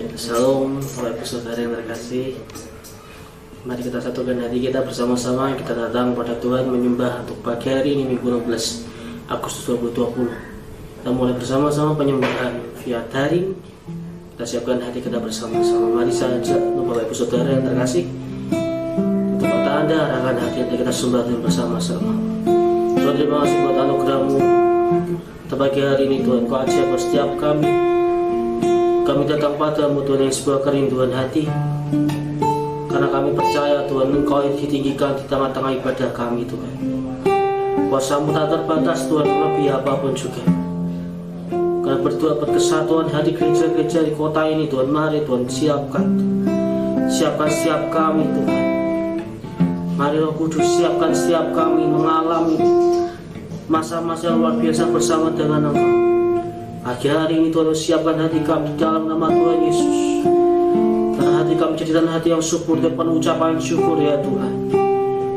Ya, Shalom, Bapak Ibu Saudara yang terkasih. Mari kita satukan hati kita bersama-sama. Kita datang pada Tuhan menyembah untuk pagi hari ini Minggu 12 Agustus 2020. Kita mulai bersama-sama penyembahan via daring. Kita siapkan hati kita bersama-sama. Mari saja Bapak Ibu Saudara yang terkasih, untuk kata Anda arahkan hati kita sembah Tuhan bersama-sama. Tuhan, terima kasih buat anugerah-Mu. Pagi hari ini Tuhan, Kau ajar setiap kami. Kami datang padamu Tuhan yang sebuah kerinduan hati, karena kami percaya Tuhan Engkau yang ditinggikan di tengah-tengah ibadah kami Tuhan. Kuasa-Mu tak terbatas Tuhan, lebih apapun juga. Karena berdoa berkesatuan hati gereja-gereja di kota ini Tuhan, mari Tuhan siapkan setiap kami Tuhan. Mari Roh Kudus siapkan setiap kami mengalami masa-masa luar biasa bersama dengan Engkau. Pagi hari ini Tuhan, siapkan hati kami dalam nama Tuhan Yesus. Karena hati kami jadikan hati yang syukur dan penuh ucapan syukur ya Tuhan.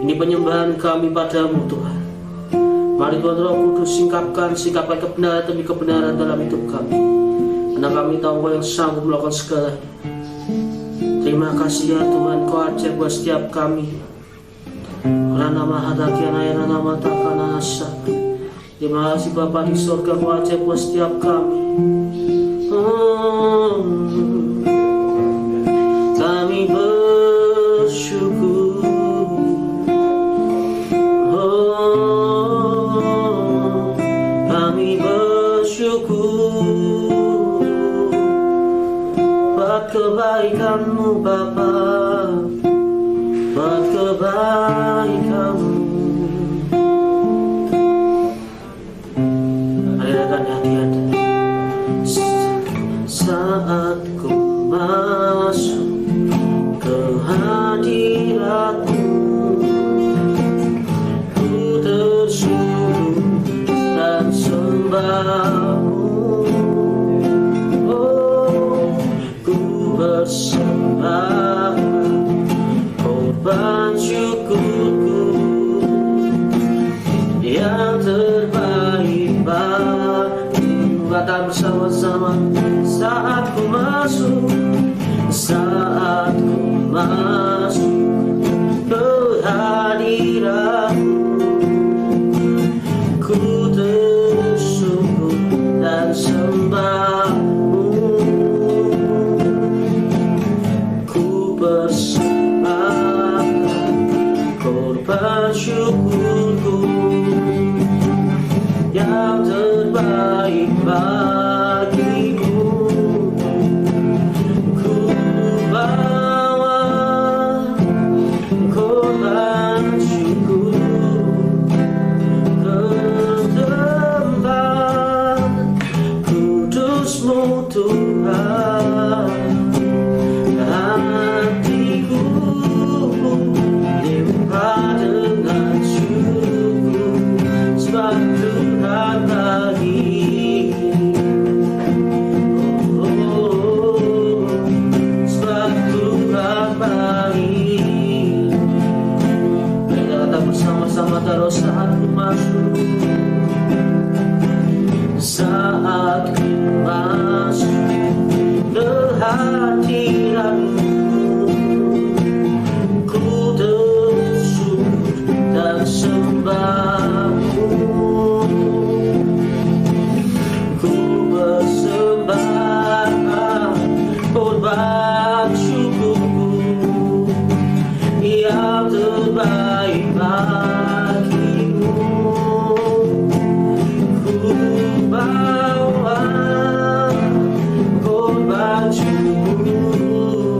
Ini penyembahan kami padamu Tuhan. Mari Tuhan Roh Kudus singkapkan kebenaran demi kebenaran dalam hidup kami. Karena kami tahu Kau yang sanggup melakukan segalanya. Terima kasih ya Tuhan, Kau ajar buat setiap kami. Karena nama hadakian ayana nama takana asa. Terima kasih Bapa di surga, Kau ajar buat setiap kami. Kami bersyukur. Kami bersyukur buat kebaikan-Mu Bapa, buat kebaikan-Mu. Saat ku masuk ke hadirat-Mu, ku tersuruh dan sembah-Mu. Oh, ku bersembah korban syukurku yang terbaik bagimu. Kata bersama-sama. Saat ku masuk ke hadirat-Mu, ku tersuruh dan sembah-Mu. Ku persembahkan korban syukurku yang terbaik bagimu. Saat ku masuk ke hadirat-Mu, ku tersuruh dan sembah-Mu. Ku bersembahkan korban syukurku yang terbaik bagimu. Bawa korban syukur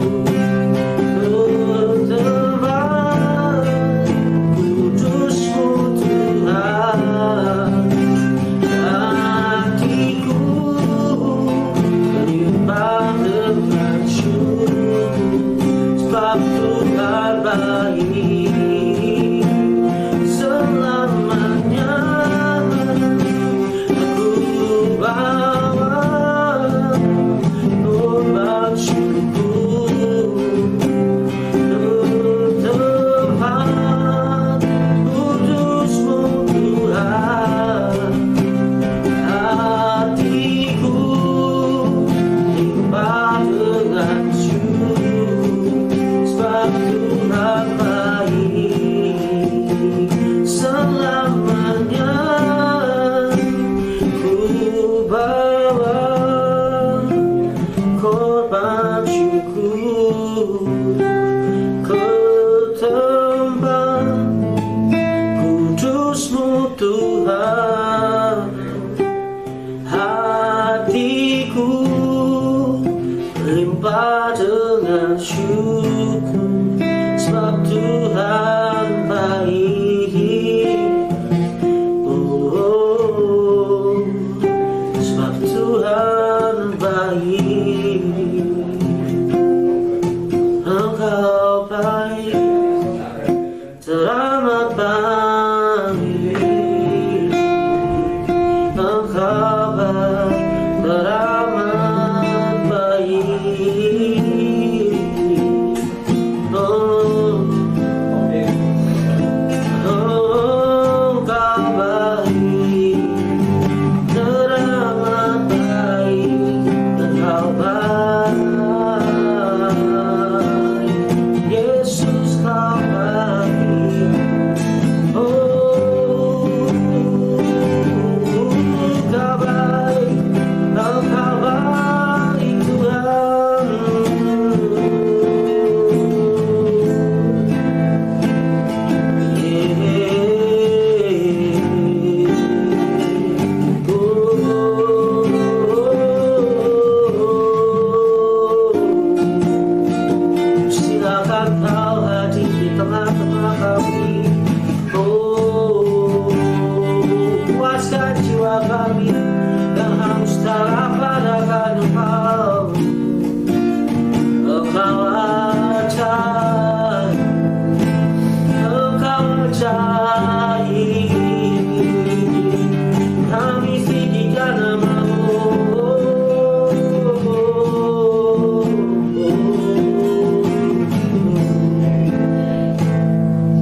ucapan syukur ke tempat kudus-Mu Tuhan. Hatiku limpah dengan syukur, sebab Tuhan baik. Oh, sebab Tuhan baik. Engkau baik, teramat baik. Engkau baik, teramat baik. Oh, oh, Engkau baik, teramat baik. Engkau baik, Yesus, Kau baik. Oh, Kau baik, Engkau baik Tuhan. Silakan Kau hadir di tengah-tengah kami. Oh, puaskan jiwa kami yang hangus terapkan Engkau. Engkau ajaib, Engkau ajaib. Kami tinggikan nama-Mu,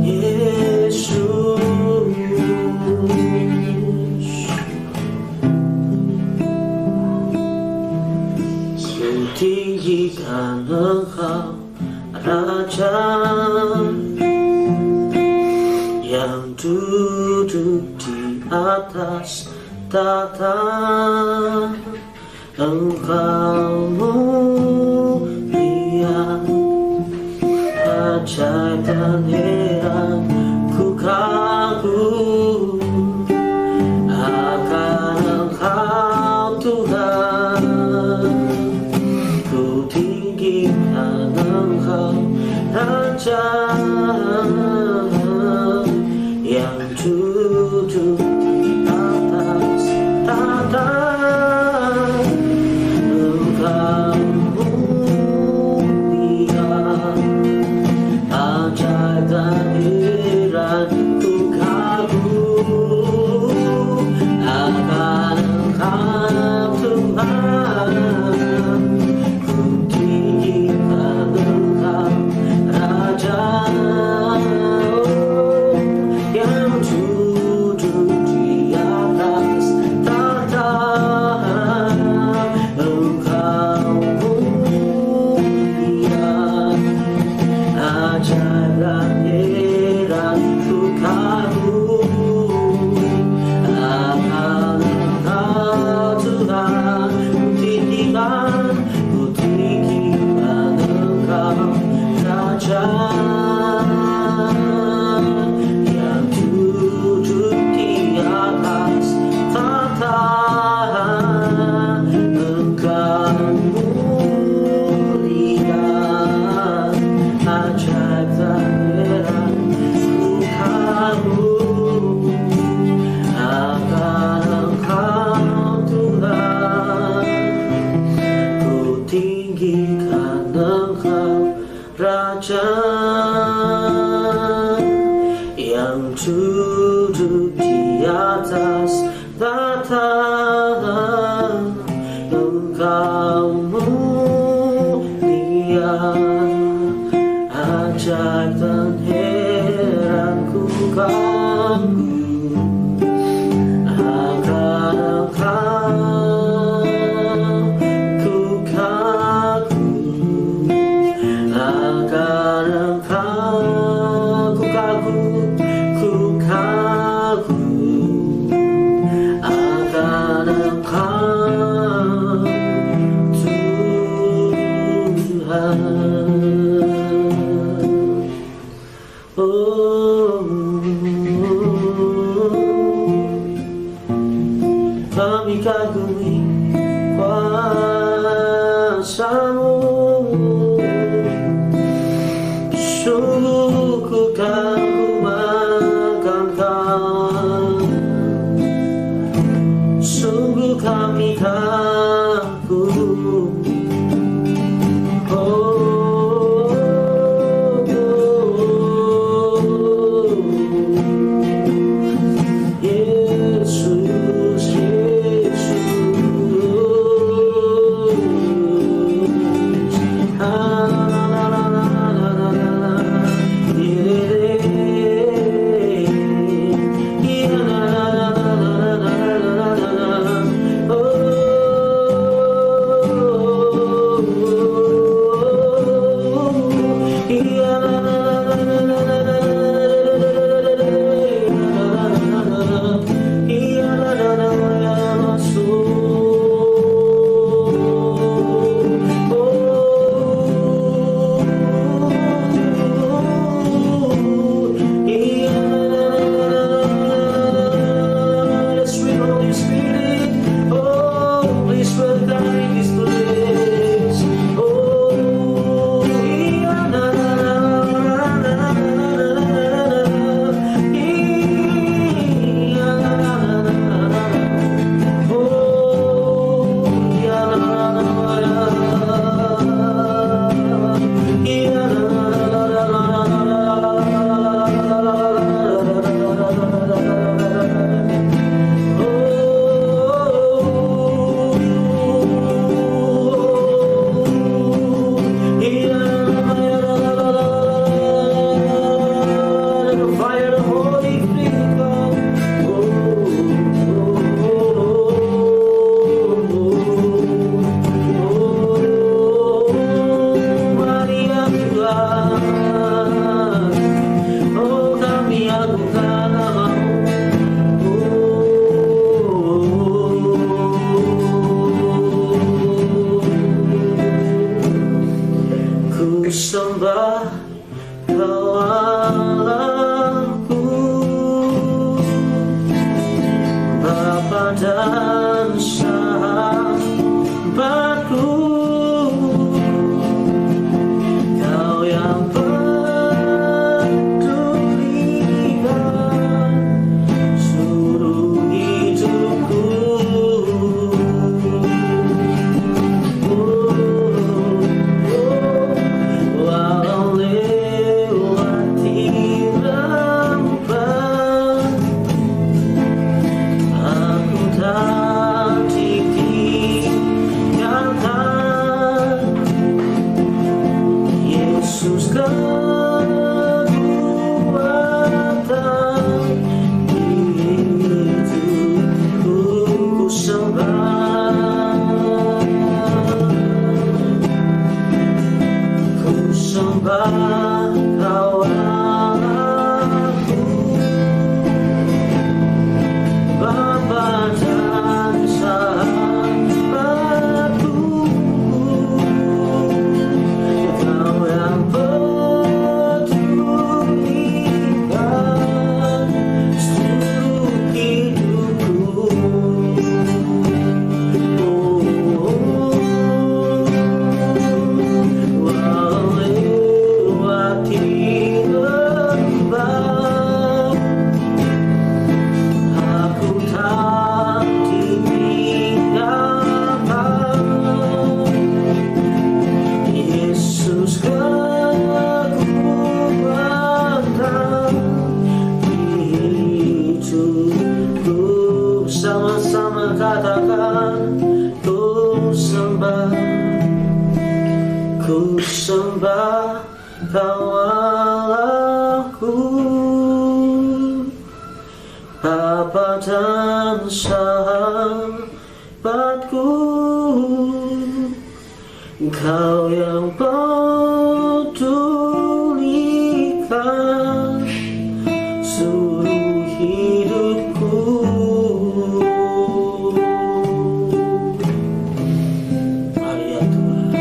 Yesus. Kutinggikan Engkau, Raja yang duduk di atas tahta. Engkau mulia, ajaib dan heran. Ku kagum akan Engkau Tuhan. Ku tinggikan Engkau, Raja yang duduk di atas tahta. Engkau mulia, ajaib dan heran. Ku kagum akan Engkau Tuhan. Ku tinggikan Engkau, Raja yang duduk di atas tahta. Engkau mulia, ajaib dan heran. Ku kagum akan Engkau Tuhan. Ku tinggikan Engkau, Raja yang duduk di atas tahta. Engkau mulia, ajaib dan heran. Ku kagum akan Engkau Tuhan. Ku tinggikan Engkau, Raja yang duduk di atas tahta. Engkau mulia, ajaib dan heran. Ku kagum akan Engkau. Ku kagum akan Engkau. Ku kagum, ku kagum akan Engkau Tuhan. Oh, kami kagumi kuasa-Mu, sungguh ku kagumkan Kau, sungguh kami kagum. Sembah Kau Allahku, Bapa dan Sahabatku, Kau yang pedulikan seluruh hidupku. Yesus kekuatan hidupku, ku sembah Kau Allahku, Bapa dan Sahabatku, Kau yang pedulikan seluruh hidupku. Walau lewati lembah, aku tak ditinggalkan. Yesus kekuatan hidupku, sama-sama katakan, ku sembah Kau Allahku, Bapa dan Sahabatku, Kau yang pedulikan seluruh hidupku. Mari ya Tuhan,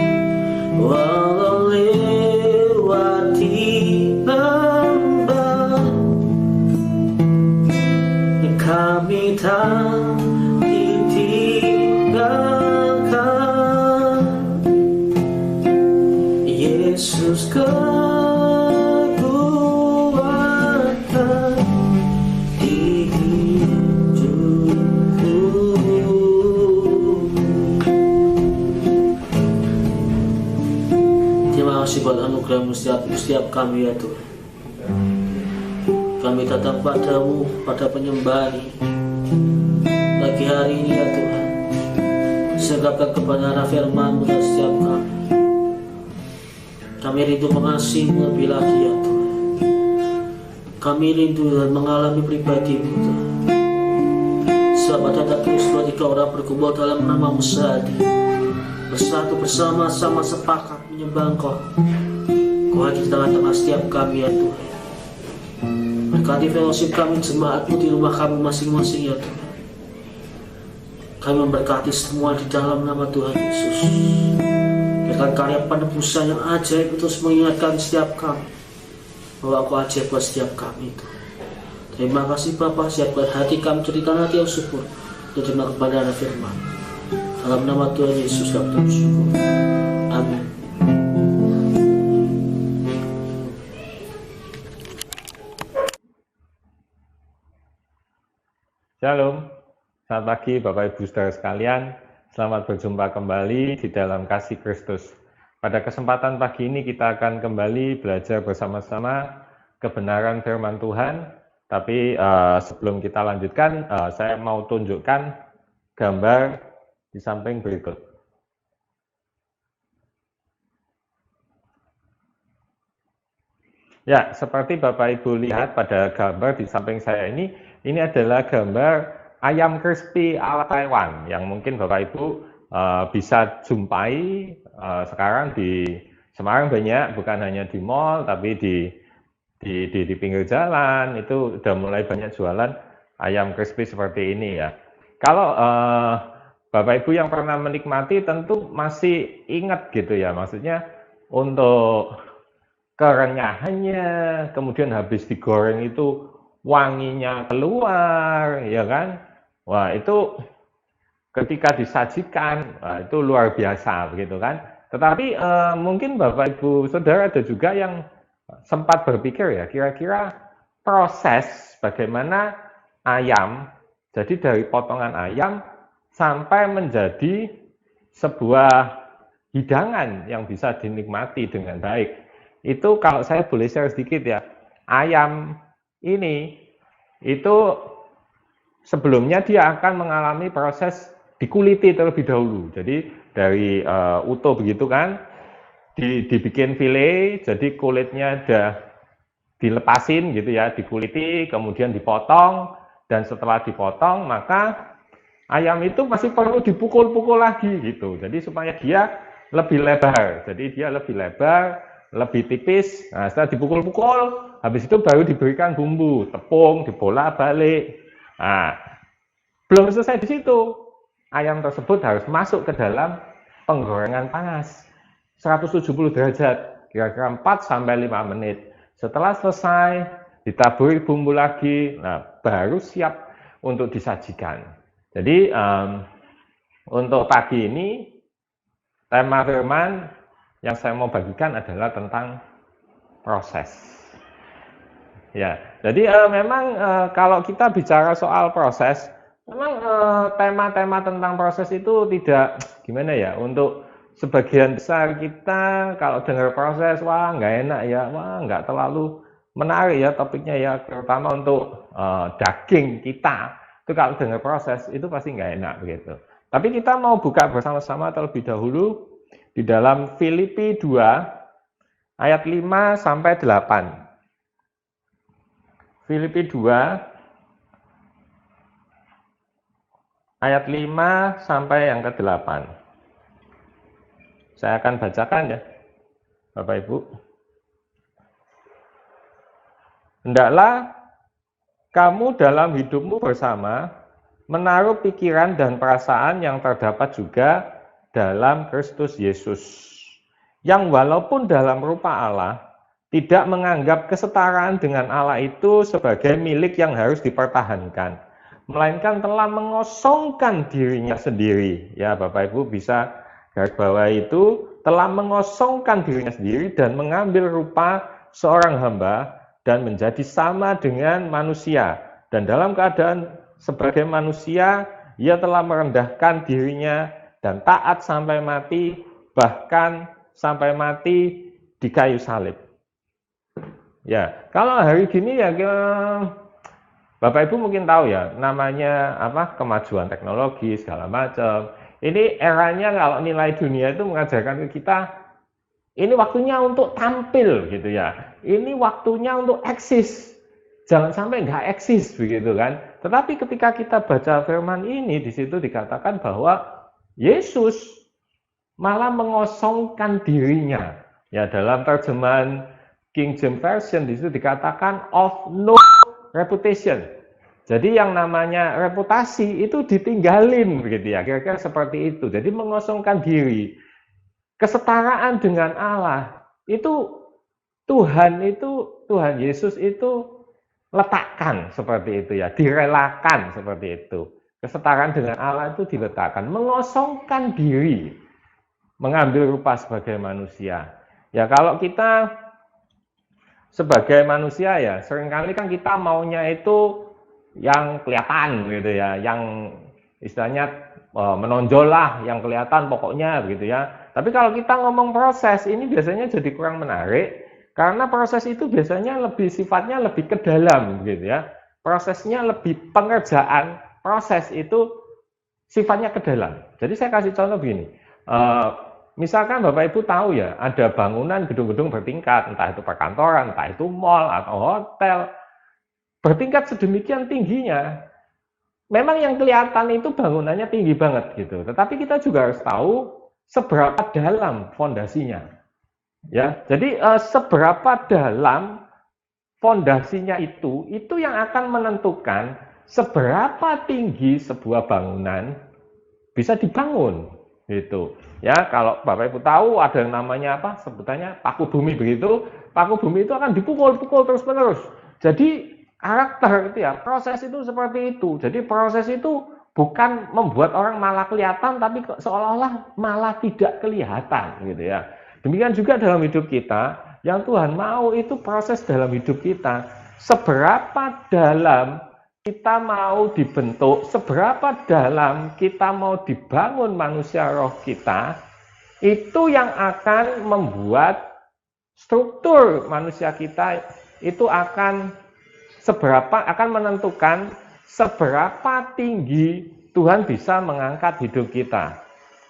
walau Yesus kekuatan di hidupku. Terima kasih buat anugerah-Mu setiap kami ya Tuhan. Kami datang padamu pada penyembahan ini pagi hari ini ya Tuhan. Serahkan kebenaran firman-Mu dan setiap kami. Kami rindu mengasihi-Mu lebih lagi ya Tuhan. Kami rindu dan mengalami pribadi-Mu Tuhan. Sebab ada terus 2-3 orang berkumpul dalam nama-Mu saat ini, bersatu bersama-sama sepakat menyembah Engkau. Kau hadir di tengah-tengah setiap kami ya Tuhan. Berkati fellowship kami, jemaat-Mu di rumah kami masing-masing ya Tuhan. Kami memberkati semua di dalam nama Tuhan Yesus. Biarkan karya penebusan yang ajaib terus mengingatkan setiap kami bahwa Engkau ajaib buat setiap kami itu. Terima kasih Bapa, siapkan hati kami cerita hati yang syukur untuk terima kepada firman. Dalam nama Tuhan Yesus kami bersyukur. Amin. Shalom, selamat pagi Bapak Ibu Saudara sekalian. Selamat berjumpa kembali di dalam kasih Kristus. Pada kesempatan pagi ini kita akan kembali belajar bersama-sama kebenaran firman Tuhan. Tapi sebelum kita lanjutkan, saya mau tunjukkan gambar di samping berikut. Ya, seperti Bapak Ibu lihat pada gambar di samping saya ini adalah gambar ayam crispy ala Taiwan yang mungkin Bapak Ibu bisa jumpai sekarang di Semarang banyak, bukan hanya di mall tapi di pinggir jalan itu udah mulai banyak jualan ayam crispy seperti ini ya. Kalau Bapak Ibu yang pernah menikmati tentu masih ingat gitu ya, maksudnya untuk kerenyahannya, kemudian habis digoreng itu wanginya keluar, ya kan? Wah, itu ketika disajikan, itu luar biasa, begitu kan? Tetapi mungkin Bapak Ibu Saudara ada juga yang sempat berpikir ya, kira-kira proses bagaimana ayam, jadi dari potongan ayam sampai menjadi sebuah hidangan yang bisa dinikmati dengan baik. Itu kalau saya boleh share sedikit ya, ayam ini itu sebelumnya dia akan mengalami proses dikuliti terlebih dahulu. Jadi dari utuh begitu kan, dibikin file, jadi kulitnya udah dilepasin gitu ya, dikuliti, kemudian dipotong, dan setelah dipotong maka ayam itu masih perlu dipukul-pukul lagi gitu. Jadi supaya dia lebih lebar. Jadi dia lebih lebar, lebih tipis. Nah, setelah dipukul-pukul, habis itu baru diberikan bumbu, tepung, dibolak-balik. Nah, belum selesai di situ. Ayam tersebut harus masuk ke dalam penggorengan panas 170 derajat, kira-kira 4-5 menit. Setelah selesai, ditaburi bumbu lagi, nah baru siap untuk disajikan. Jadi untuk pagi ini tema firman yang saya mau bagikan adalah tentang proses. Ya, jadi memang kalau kita bicara soal proses, memang tema-tema tentang proses itu tidak gimana ya, untuk sebagian besar kita kalau dengar proses, wah nggak enak ya, wah nggak terlalu menarik ya topiknya ya, terutama untuk daging kita. Itu kalau dengar proses itu pasti nggak enak begitu. Tapi kita mau buka bersama-sama terlebih dahulu di dalam Filipi 2 ayat 5 sampai 8. Filipi 2 ayat 5 sampai yang ke-8. Saya akan bacakan ya, Bapak Ibu. Hendaklah kamu dalam hidupmu bersama menaruh pikiran dan perasaan yang terdapat juga dalam Kristus Yesus, yang walaupun dalam rupa Allah, tidak menganggap kesetaraan dengan Allah itu sebagai milik yang harus dipertahankan, melainkan telah mengosongkan dirinya sendiri. Ya, Bapak Ibu bisa garis bawah itu, telah mengosongkan dirinya sendiri dan mengambil rupa seorang hamba dan menjadi sama dengan manusia. Dan dalam keadaan sebagai manusia, ia telah merendahkan dirinya dan taat sampai mati, bahkan sampai mati di kayu salib. Ya, kalau hari gini ya Bapak Ibu mungkin tahu ya, namanya kemajuan teknologi segala macam. Ini eranya kalau nilai dunia itu mengajarkan ke kita, ini waktunya untuk tampil gitu ya. Ini waktunya untuk eksis. Jangan sampai nggak eksis begitu kan. Tetapi ketika kita baca firman ini, di situ dikatakan bahwa Yesus malah mengosongkan dirinya. Ya, dalam terjemahan King James Version di situ dikatakan of no reputation. Jadi yang namanya reputasi itu ditinggalin begitu ya. Kira-kira seperti itu. Jadi mengosongkan diri. Kesetaraan dengan Allah itu Tuhan Yesus itu letakkan seperti itu ya, direlakan seperti itu. Kesetaraan dengan Allah itu diletakkan, mengosongkan diri, mengambil rupa sebagai manusia. Ya kalau kita sebagai manusia ya, seringkali kan kita maunya itu yang kelihatan gitu ya, yang istilahnya menonjol lah, yang kelihatan pokoknya begitu ya. Tapi kalau kita ngomong proses, ini biasanya jadi kurang menarik, karena proses itu biasanya sifatnya lebih ke dalam gitu ya. Prosesnya lebih pengerjaan, proses itu sifatnya ke dalam. Jadi saya kasih contoh begini, misalkan Bapak Ibu tahu ya, ada bangunan gedung-gedung bertingkat, entah itu perkantoran, entah itu mall atau hotel, bertingkat sedemikian tingginya. Memang yang kelihatan itu bangunannya tinggi banget gitu. Tetapi kita juga harus tahu seberapa dalam fondasinya. Ya, jadi seberapa dalam fondasinya itu yang akan menentukan seberapa tinggi sebuah bangunan bisa dibangun gitu. Ya, kalau Bapak Ibu tahu ada yang namanya sebutannya paku bumi begitu, paku bumi itu akan dipukul-pukul terus-menerus. Jadi karakter itu ya, proses itu seperti itu. Jadi proses itu bukan membuat orang malah kelihatan, tapi seolah-olah malah tidak kelihatan gitu ya. Demikian juga dalam hidup kita, yang Tuhan mau itu proses dalam hidup kita. Seberapa dalam kita mau dibentuk, seberapa dalam kita mau dibangun manusia roh kita, itu yang akan membuat struktur manusia kita itu akan menentukan seberapa tinggi Tuhan bisa mengangkat hidup kita.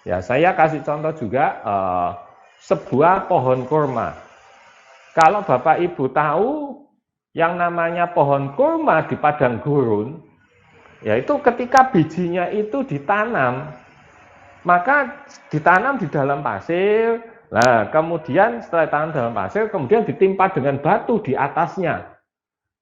Ya, saya kasih contoh juga sebuah pohon kurma. Kalau Bapak Ibu tahu yang namanya pohon kurma di padang gurun, yaitu ketika bijinya itu ditanam, maka ditanam di dalam pasir. Nah, kemudian setelah ditanam dalam pasir, kemudian ditimpa dengan batu di atasnya.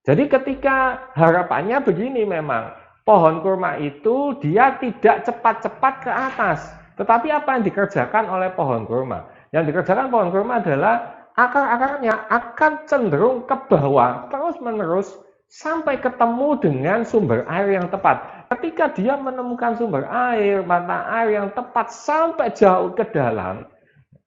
Jadi ketika harapannya begini memang, pohon kurma itu dia tidak cepat-cepat ke atas. Tetapi apa yang dikerjakan oleh pohon kurma? Yang dikerjakan pohon kurma adalah akar-akarnya akan cenderung ke bawah terus-menerus sampai ketemu dengan sumber air yang tepat. Ketika dia menemukan sumber air, mata air yang tepat sampai jauh ke dalam,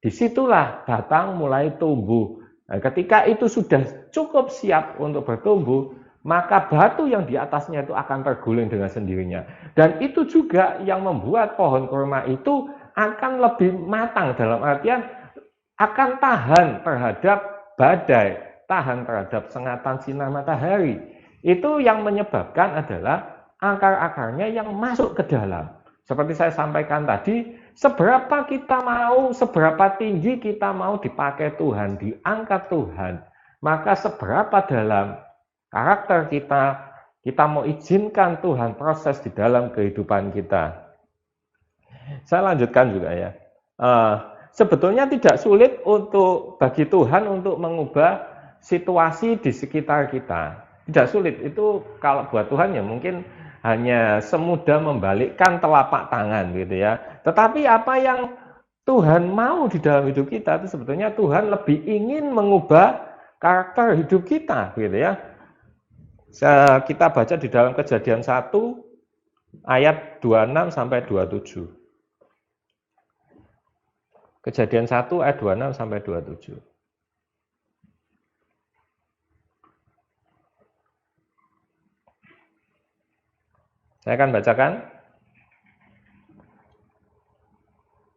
disitulah batang mulai tumbuh. Nah, ketika itu sudah cukup siap untuk bertumbuh, maka batu yang di atasnya itu akan terguling dengan sendirinya. Dan itu juga yang membuat pohon kurma itu akan lebih matang, dalam artian akan tahan terhadap badai, tahan terhadap sengatan sinar matahari. Itu yang menyebabkan adalah akar-akarnya yang masuk ke dalam. Seperti saya sampaikan tadi, seberapa tinggi kita mau dipakai Tuhan, diangkat Tuhan, maka seberapa dalam karakter kita mau izinkan Tuhan proses di dalam kehidupan kita. Saya lanjutkan juga ya. Sebetulnya tidak sulit bagi Tuhan untuk mengubah situasi di sekitar kita. Tidak sulit, itu kalau buat Tuhan ya mungkin hanya semudah membalikkan telapak tangan gitu ya. Tetapi apa yang Tuhan mau di dalam hidup kita itu sebetulnya Tuhan lebih ingin mengubah karakter hidup kita gitu ya. Kita baca di dalam Kejadian 1 ayat 26 sampai 27. Kejadian 1 ayat 26 sampai 27. Saya akan bacakan.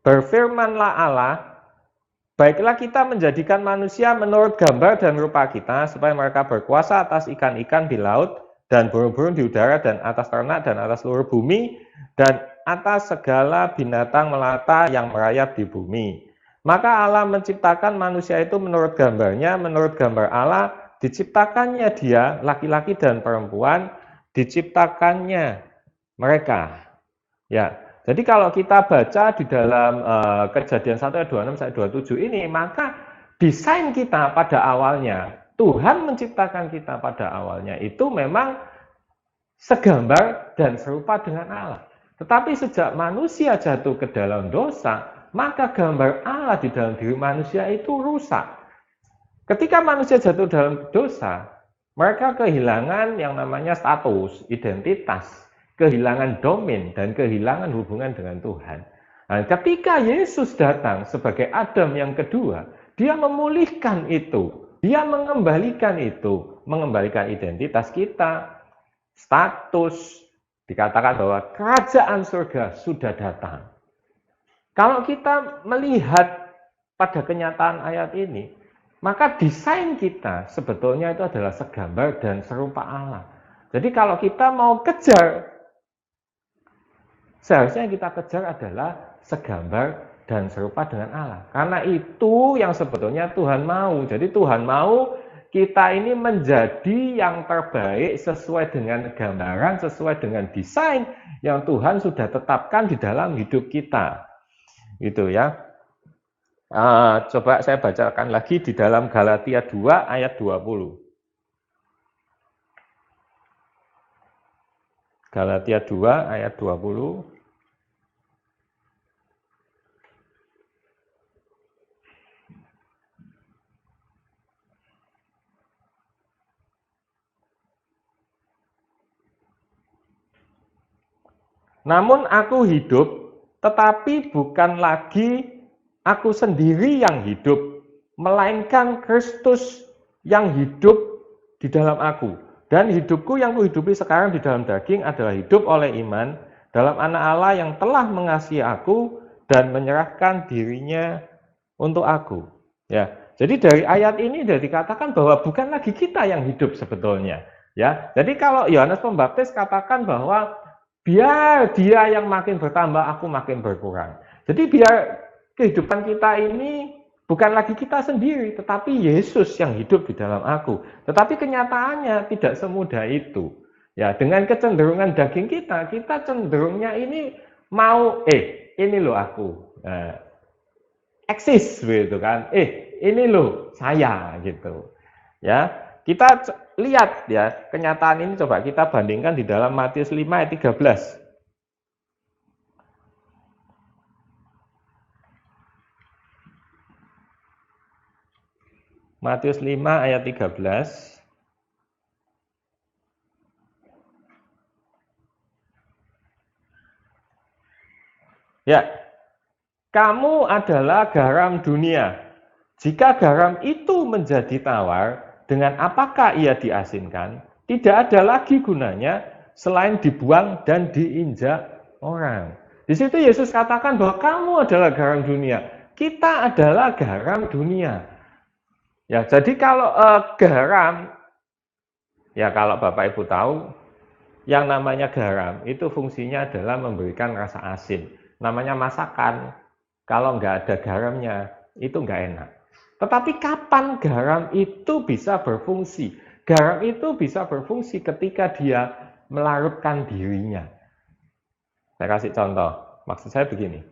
Berfirmanlah Allah, baiklah kita menjadikan manusia menurut gambar dan rupa kita, supaya mereka berkuasa atas ikan-ikan di laut, dan burung-burung di udara, dan atas ternak, dan atas seluruh bumi, dan atas segala binatang melata yang merayap di bumi. Maka Allah menciptakan manusia itu menurut gambarnya, menurut gambar Allah, diciptakannya dia, laki-laki dan perempuan, diciptakannya mereka. Ya, jadi kalau kita baca di dalam Kejadian 1 ayat 26 sampai 27 ini, maka desain kita pada awalnya, Tuhan menciptakan kita pada awalnya itu memang segambar dan serupa dengan Allah. Tetapi sejak manusia jatuh ke dalam dosa, maka gambar Allah di dalam diri manusia itu rusak. Ketika manusia jatuh dalam dosa, mereka kehilangan yang namanya status, identitas, kehilangan domain, dan kehilangan hubungan dengan Tuhan. Nah, ketika Yesus datang sebagai Adam yang kedua, dia memulihkan itu, dia mengembalikan itu, mengembalikan identitas kita, status, dikatakan bahwa kerajaan surga sudah datang. Kalau kita melihat pada kenyataan ayat ini, maka desain kita sebetulnya itu adalah segambar dan serupa Allah. Jadi kalau kita mau kejar, seharusnya yang kita kejar adalah segambar dan serupa dengan Allah. Karena itu yang sebetulnya Tuhan mau. Jadi Tuhan mau kita ini menjadi yang terbaik sesuai dengan gambaran, sesuai dengan desain yang Tuhan sudah tetapkan di dalam hidup kita. Gitu ya. Coba saya bacakan lagi di dalam Galatia 2 ayat 20. Galatia 2 ayat 20. Namun aku hidup, tetapi bukan lagi aku sendiri yang hidup, melainkan Kristus yang hidup di dalam aku. Dan hidupku yang kuhidupi sekarang di dalam daging adalah hidup oleh iman dalam Anak Allah yang telah mengasihi aku dan menyerahkan dirinya untuk aku. Ya, jadi dari ayat ini sudah dikatakan bahwa bukan lagi kita yang hidup sebetulnya. Ya, jadi kalau Yohanes Pembaptis katakan bahwa biar dia yang makin bertambah, aku makin berkurang. Jadi biar kehidupan kita ini bukan lagi kita sendiri, tetapi Yesus yang hidup di dalam aku. Tetapi kenyataannya tidak semudah itu. Ya, dengan kecenderungan daging kita, kita cenderungnya ini mau, ini loh aku. Eksis gitu kan. Ini loh saya gitu. Ya. Kita lihat ya, kenyataan ini coba kita bandingkan di dalam Matius 5 ayat 13. Matius 5 ayat 13. Ya, kamu adalah garam dunia. Jika garam itu menjadi tawar, dengan apakah ia diasinkan? Tidak ada lagi gunanya selain dibuang dan diinjak orang. Di situ Yesus katakan bahwa kamu adalah garam dunia. Kita adalah garam dunia. Ya, jadi kalau garam, ya kalau Bapak Ibu tahu, yang namanya garam itu fungsinya adalah memberikan rasa asin. Namanya masakan, kalau nggak ada garamnya itu nggak enak. Tetapi kapan garam itu bisa berfungsi? Garam itu bisa berfungsi ketika dia melarutkan dirinya. Saya kasih contoh, maksud saya begini.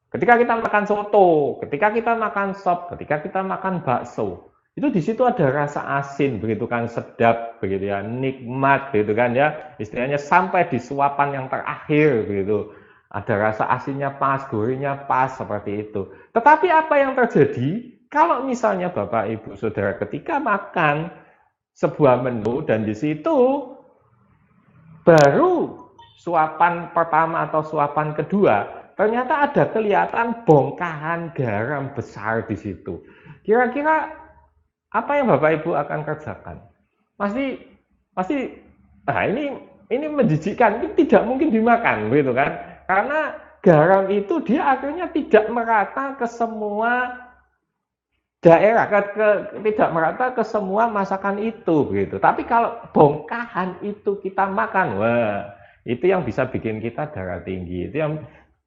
Ketika kita makan soto, ketika kita makan sop, ketika kita makan bakso, itu di situ ada rasa asin, begitu kan, sedap, begitu ya, nikmat, begitu kan ya, istilahnya sampai di suapan yang terakhir, begitu. Ada rasa asinnya pas, gurihnya pas, seperti itu. Tetapi apa yang terjadi? Kalau misalnya Bapak, Ibu, Saudara ketika makan sebuah menu dan di situ baru suapan pertama atau suapan kedua, ternyata ada kelihatan bongkahan garam besar di situ. Kira-kira apa yang Bapak Ibu akan kerjakan? Pasti, nah ini menjijikkan, ini tidak mungkin dimakan, gitu kan? Karena garam itu dia akhirnya tidak merata ke semua daerah, tidak merata ke semua masakan itu, gitu. Tapi kalau bongkahan itu kita makan, wah, itu yang bisa bikin kita darah tinggi. Itu yang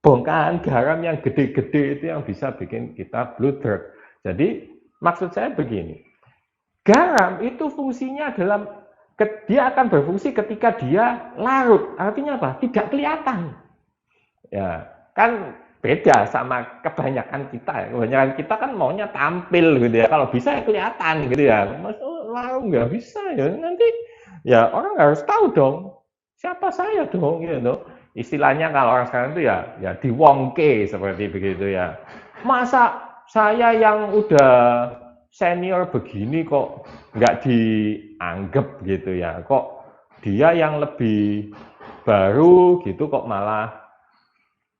bongkahan garam yang gede-gede itu yang bisa bikin kita bluder. Jadi maksud saya begini, garam itu fungsinya dia akan berfungsi ketika dia larut. Artinya apa? Tidak kelihatan. Ya, kan beda sama kebanyakan kita. Kebanyakan kita kan maunya tampil gitu ya. Kalau bisa ya kelihatan gitu ya. Lalu nggak bisa ya nanti ya orang harus tahu dong siapa saya dong gitu. Istilahnya kalau orang sekarang itu ya diwongke seperti begitu ya. Masa saya yang udah senior begini kok nggak dianggap gitu ya. Kok dia yang lebih baru gitu kok malah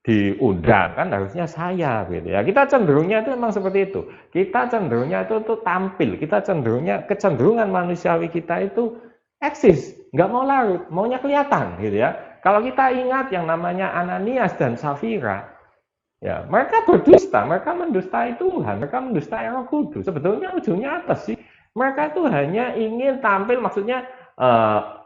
diundang, kan harusnya saya gitu ya. Kita cenderungnya itu memang seperti itu. Kita cenderungnya itu tampil. Kita kecenderungan manusiawi kita itu eksis, nggak mau larut, maunya kelihatan gitu ya. Kalau kita ingat yang namanya Ananias dan Safira, ya mereka berdusta, mereka mendustai Tuhan, mereka mendustai Roh Kudus. Sebetulnya ujungnya apa sih? Mereka itu hanya ingin tampil, maksudnya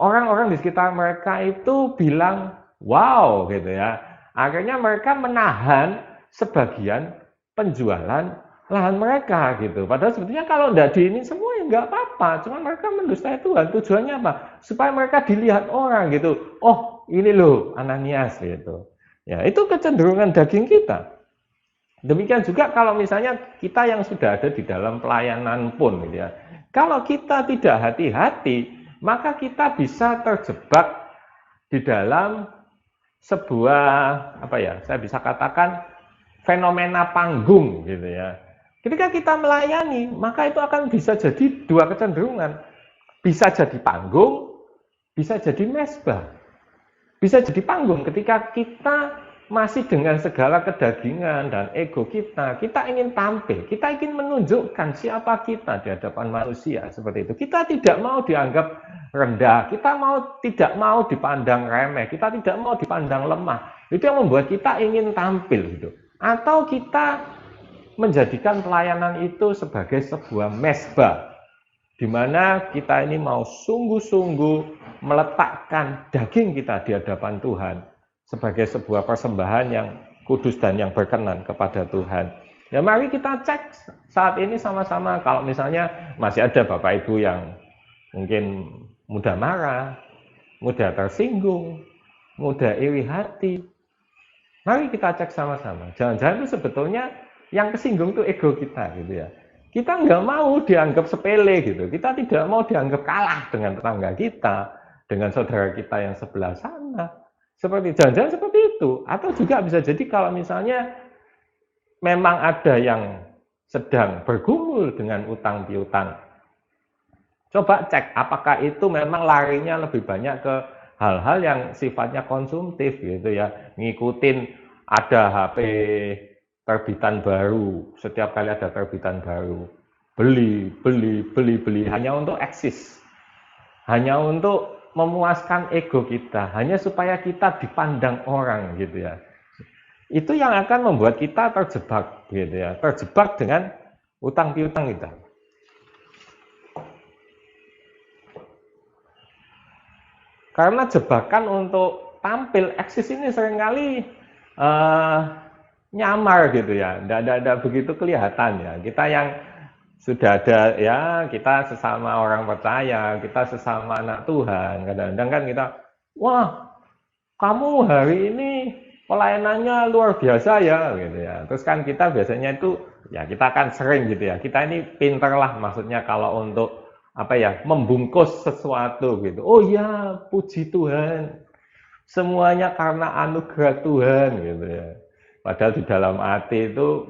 orang-orang di sekitar mereka itu bilang wow gitu ya. Akhirnya mereka menahan sebagian penjualan lahan mereka gitu. Padahal sebetulnya kalau tidak diinin semua ya nggak apa-apa. Cuma mereka mendustai Tuhan. Tujuannya apa? Supaya mereka dilihat orang gitu. Oh ini loh Ananias gitu. Ya itu kecenderungan daging kita. Demikian juga kalau misalnya kita yang sudah ada di dalam pelayanan pun gitu ya. Kalau kita tidak hati-hati, maka kita bisa terjebak di dalam sebuah saya bisa katakan fenomena panggung gitu ya. Ketika kita melayani, maka itu akan bisa jadi dua kecenderungan. Bisa jadi panggung, bisa jadi mesbah. Bisa jadi panggung ketika kita masih dengan segala kedagingan dan ego kita ingin tampil, kita ingin menunjukkan siapa kita di hadapan manusia seperti itu. Kita tidak mau dianggap rendah, kita tidak mau dipandang remeh, kita tidak mau dipandang lemah. Itu yang membuat kita ingin tampil gitu. Atau kita menjadikan pelayanan itu sebagai sebuah mesbah, di mana kita ini mau sungguh-sungguh meletakkan daging kita di hadapan Tuhan sebagai sebuah persembahan yang kudus dan yang berkenan kepada Tuhan. Ya mari kita cek saat ini sama-sama. Kalau misalnya masih ada Bapak Ibu yang mungkin mudah marah, mudah tersinggung, mudah iri hati, mari kita cek sama-sama. Jangan-jangan itu sebetulnya yang kesinggung itu ego kita gitu ya. Kita nggak mau dianggap sepele gitu. Kita tidak mau dianggap kalah dengan tetangga kita, dengan saudara kita yang sebelah sana. Seperti jangan-jangan seperti itu. Atau juga bisa jadi kalau misalnya memang ada yang sedang bergumul dengan utang piutang. Coba cek apakah itu memang larinya lebih banyak ke hal-hal yang sifatnya konsumtif gitu ya. Ngikutin ada HP terbitan baru, setiap kali ada terbitan baru. Beli hanya untuk eksis. Hanya untuk memuaskan ego kita, hanya supaya kita dipandang orang gitu ya. Itu yang akan membuat kita terjebak gitu ya, terjebak dengan utang piutang kita. Karena jebakan untuk tampil eksis ini seringkali nyamar gitu ya, tidak begitu kelihatan ya. Kita yang sudah ada ya, kita sesama orang percaya, kita sesama anak Tuhan, kadang-kadang kan kita, wah kamu hari ini pelayanannya luar biasa ya gitu ya. Terus kan kita biasanya itu ya kita kan sering gitu ya, kita ini pinter lah maksudnya kalau untuk membungkus sesuatu gitu. Oh ya puji Tuhan, semuanya karena anugerah Tuhan gitu ya. Padahal di dalam hati itu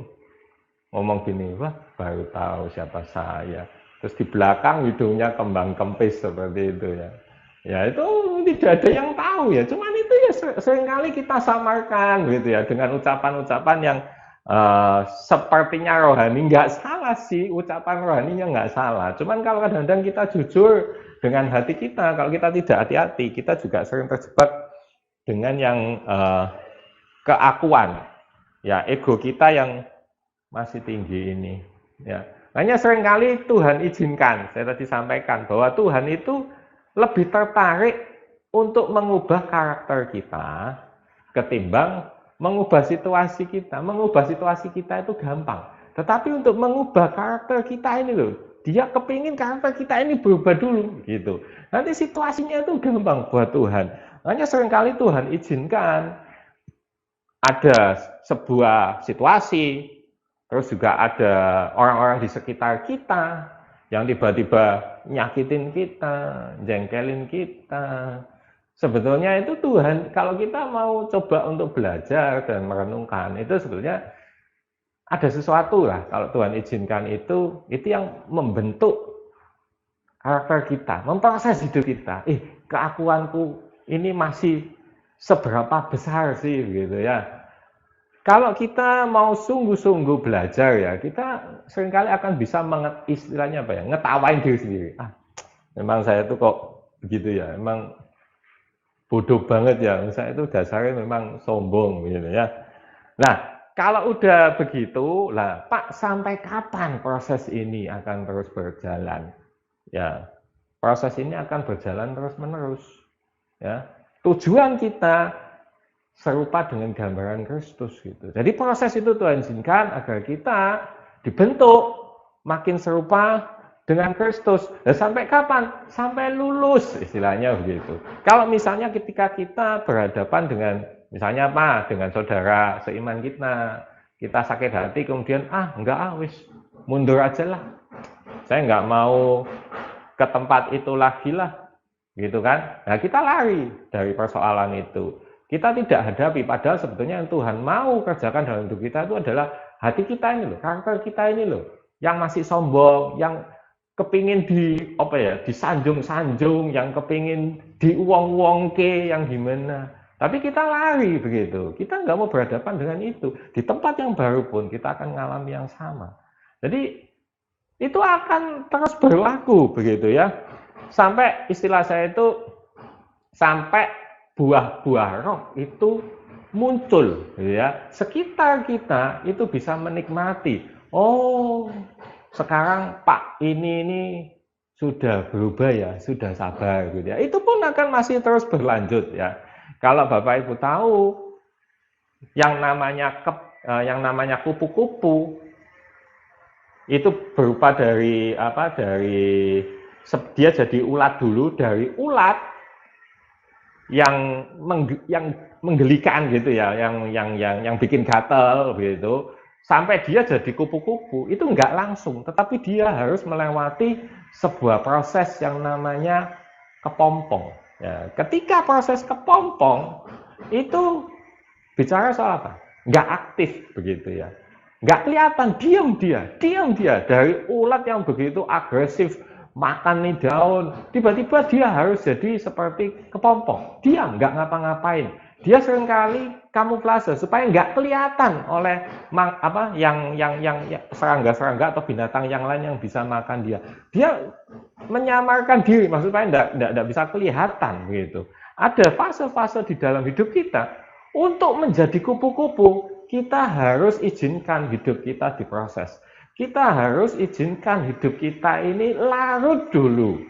ngomong gini, wah baru tahu siapa saya. Terus di belakang hidungnya kembang kempis seperti itu ya. Ya itu tidak ada yang tahu ya. Cuman itu ya seringkali kita samarkan gitu ya dengan ucapan-ucapan yang sepertinya rohani. Nggak salah sih, ucapan rohaninya nggak salah. Cuman kalau kadang-kadang kita jujur dengan hati kita, kalau kita tidak hati-hati, kita juga sering terjebak dengan yang keakuan, ya ego kita yang masih tinggi ini. Ya, hanya seringkali Tuhan izinkan. Saya tadi sampaikan bahwa Tuhan itu lebih tertarik untuk mengubah karakter kita ketimbang mengubah situasi kita. Mengubah situasi kita itu gampang. Tetapi untuk mengubah karakter kita ini loh, dia kepingin karakter kita ini berubah dulu gitu. Nanti situasinya itu gampang buat Tuhan. Hanya seringkali Tuhan izinkan ada sebuah situasi, terus juga ada orang-orang di sekitar kita yang tiba-tiba nyakitin kita, jengkelin kita. Sebetulnya itu Tuhan, kalau kita mau coba untuk belajar dan merenungkan, itu sebetulnya ada sesuatu lah. Kalau Tuhan izinkan itu yang membentuk karakter kita, memproses hidup kita. Keakuanku ini masih seberapa besar sih gitu ya. Kalau kita mau sungguh-sungguh belajar ya, kita seringkali akan bisa istilahnya apa ya, ngetawain diri sendiri. Memang saya tuh kok begitu ya, memang bodoh banget ya, saya itu dasarnya memang sombong gitu ya. Nah, kalau udah begitu, lah Pak, sampai kapan proses ini akan terus berjalan? Ya, proses ini akan berjalan terus-menerus. Ya, tujuan kita serupa dengan gambaran Kristus gitu. Jadi proses itu Tuhan izinkan agar kita dibentuk makin serupa dengan Kristus. Dan sampai kapan? Sampai lulus, istilahnya begitu. Kalau misalnya ketika kita berhadapan dengan misalnya apa? Dengan saudara seiman kita sakit hati kemudian wis mundur aja lah. Saya nggak mau ke tempat itu lagi lah, gitu kan? Nah, kita lari dari persoalan itu. Kita tidak hadapi, padahal sebetulnya yang Tuhan mau kerjakan dalam hidup kita itu adalah hati kita ini loh, karakter kita ini loh, yang masih sombong, yang kepingin disanjung-sanjung, yang kepingin diuang-uangke, yang gimana. Tapi kita lari begitu, kita nggak mau berhadapan dengan itu. Di tempat yang baru pun kita akan mengalami yang sama. Jadi itu akan terus berlaku begitu ya, sampai istilah saya itu sampai buah-buah roh itu muncul ya, sekitar kita itu bisa menikmati. Sekarang Pak ini sudah berubah ya, sudah sabar gitu ya. Itu pun akan masih terus berlanjut ya. Kalau Bapak Ibu tahu yang namanya kupu-kupu itu berupa dari dia jadi ulat dulu, dari ulat yang menggelikan gitu ya, yang bikin gatel begitu, sampai dia jadi kupu-kupu itu nggak langsung, tetapi dia harus melewati sebuah proses yang namanya kepompong. Ya, ketika proses kepompong itu bicara soal apa? Nggak aktif begitu ya, nggak kelihatan, diam dia dari ulat yang begitu agresif. Makan nih daun, tiba-tiba dia harus jadi seperti kepompong, diam, nggak ngapa-ngapain. Dia seringkali kamuflase supaya nggak kelihatan oleh yang serangga-serangga atau binatang yang lain yang bisa makan dia. Dia menyamarkan diri, maksudnya nggak bisa kelihatan begitu. Ada fase-fase di dalam hidup kita untuk menjadi kupu-kupu. Kita harus izinkan hidup kita diproses. Kita harus izinkan hidup kita ini larut dulu,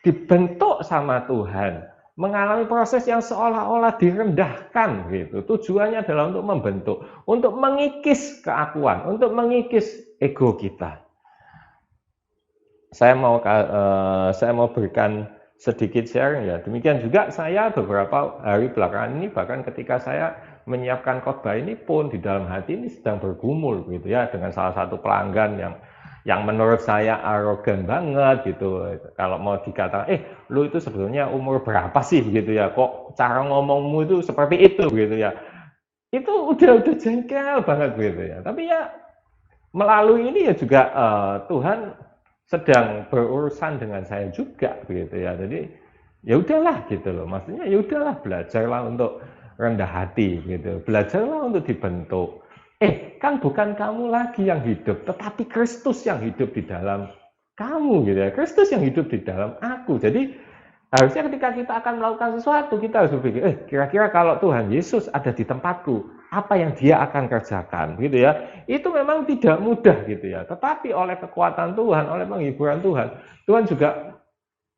dibentuk sama Tuhan, mengalami proses yang seolah-olah direndahkan gitu. Tujuannya adalah untuk membentuk, untuk mengikis keakuan, untuk mengikis ego kita. Saya mau berikan sedikit share ya. Demikian juga saya beberapa hari belakangan ini, bahkan ketika saya menyiapkan khotbah ini pun di dalam hati ini sedang bergumul gitu ya, dengan salah satu pelanggan yang menurut saya arogan banget gitu. Kalau mau dikatakan, lu itu sebetulnya umur berapa sih gitu ya, kok cara ngomongmu itu seperti itu gitu ya. Itu udah jengkel banget gitu ya. Tapi ya melalui ini ya juga Tuhan sedang berurusan dengan saya juga begitu ya. Jadi ya udahlah gitu loh, maksudnya ya udahlah, belajarlah untuk rendah hati gitu. Belajarlah untuk dibentuk. Kan bukan kamu lagi yang hidup, tetapi Kristus yang hidup di dalam kamu gitu ya. Kristus yang hidup di dalam aku. Jadi harusnya ketika kita akan melakukan sesuatu, kita harus berpikir, kira-kira kalau Tuhan Yesus ada di tempatku, apa yang dia akan kerjakan gitu ya. Itu memang tidak mudah gitu ya. Tetapi oleh kekuatan Tuhan, oleh penghiburan Tuhan, Tuhan juga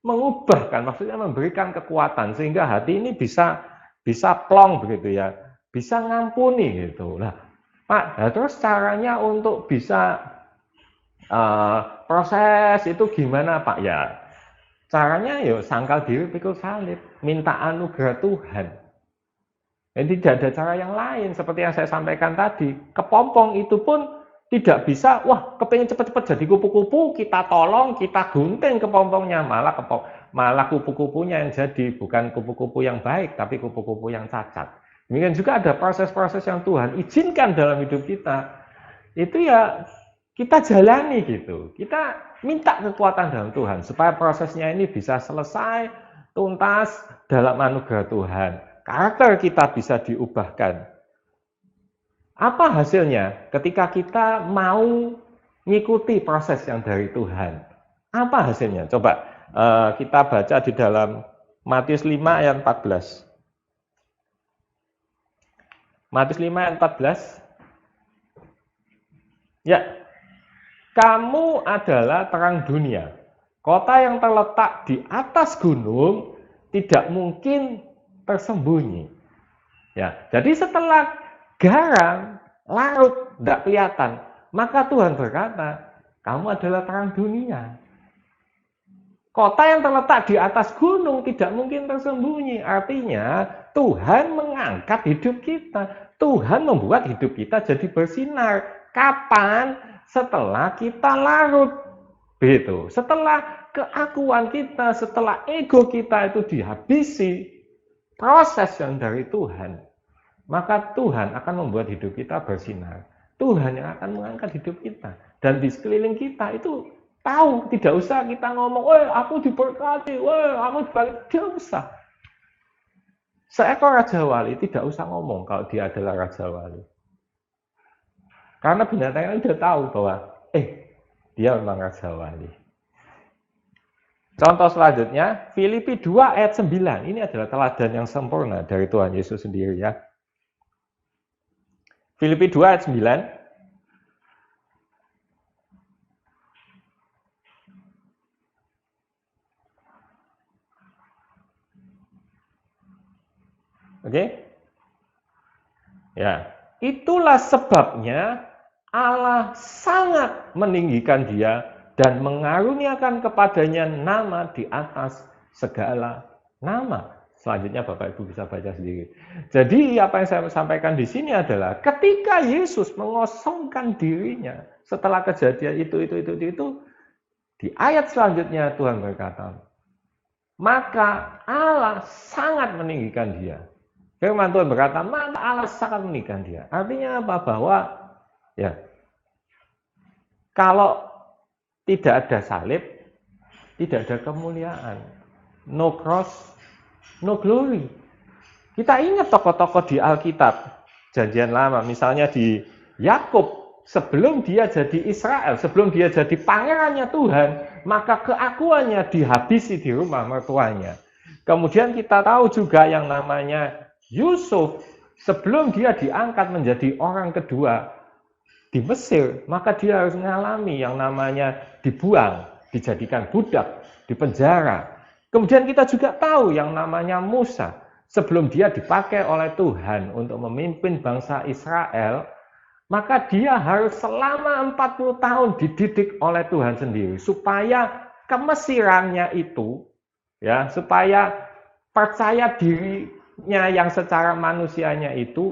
mengubahkan, maksudnya memberikan kekuatan sehingga hati ini bisa plong begitu ya, bisa ngampuni gitu. Nah, Pak, terus caranya untuk bisa proses itu gimana, Pak? Ya, caranya ya sangkal diri pikul salib, minta anugerah Tuhan. Jadi tidak ada cara yang lain seperti yang saya sampaikan tadi. Kepompong itu pun tidak bisa, wah kepengen cepat-cepat jadi kupu-kupu, kita tolong, kita gunting kepompongnya, malah kupu-kupunya yang jadi, bukan kupu-kupu yang baik, tapi kupu-kupu yang cacat. Demikian juga ada proses-proses yang Tuhan izinkan dalam hidup kita. Itu ya kita jalani gitu. Kita minta kekuatan dalam Tuhan supaya prosesnya ini bisa selesai, tuntas dalam anugerah Tuhan. Karakter kita bisa diubahkan. Apa hasilnya ketika kita mau mengikuti proses yang dari Tuhan? Apa hasilnya? Coba kita baca di dalam Matius 5 ayat 14. Matius 5 ayat 14. Ya, kamu adalah terang dunia. Kota yang terletak di atas gunung tidak mungkin tersembunyi. Ya, jadi setelah garam larut tidak kelihatan, maka Tuhan berkata, kamu adalah terang dunia. Kota yang terletak di atas gunung tidak mungkin tersembunyi. Artinya Tuhan mengangkat hidup kita. Tuhan membuat hidup kita jadi bersinar. Kapan? Setelah kita larut. Begitu. Setelah keakuan kita, setelah ego kita itu dihabisi, proses yang dari Tuhan, maka Tuhan akan membuat hidup kita bersinar. Tuhan yang akan mengangkat hidup kita. Dan di sekeliling kita itu tahu, tidak usah kita ngomong, aku diberkati, aku diberkati, tidak usah. Seekor Raja Wali tidak usah ngomong kalau dia adalah Raja Wali. Karena binatangnya sudah tahu bahwa, dia memang Raja Wali. Contoh selanjutnya, Filipi 2 ayat 9. Ini adalah teladan yang sempurna dari Tuhan Yesus sendiri ya. Filipi 2 ayat 9. Oke? Ya, itulah sebabnya Allah sangat meninggikan dia dan mengaruniakan kepadanya nama di atas segala nama. Selanjutnya Bapak Ibu bisa baca sendiri. Jadi apa yang saya sampaikan di sini adalah ketika Yesus mengosongkan dirinya setelah kejadian itu, di ayat selanjutnya Tuhan berkata, maka Allah sangat meninggikan dia. Firman Tuhan berkata, maka Allah sangat meninggikan dia. Artinya apa? Bahwa ya, kalau tidak ada salib, tidak ada kemuliaan. No cross, no glory. Kita ingat tokoh-tokoh di Alkitab, Janjian Lama, misalnya di Yakub, sebelum dia jadi Israel, sebelum dia jadi pangerannya Tuhan, maka keakuannya dihabisi di rumah mertuanya. Kemudian kita tahu juga yang namanya Yusuf, sebelum dia diangkat menjadi orang kedua di Mesir, maka dia harus mengalami yang namanya dibuang, dijadikan budak, dipenjara. Kemudian kita juga tahu yang namanya Musa, sebelum dia dipakai oleh Tuhan untuk memimpin bangsa Israel, maka dia harus selama 40 tahun dididik oleh Tuhan sendiri, supaya kemesirannya itu, ya, supaya percaya dirinya yang secara manusianya itu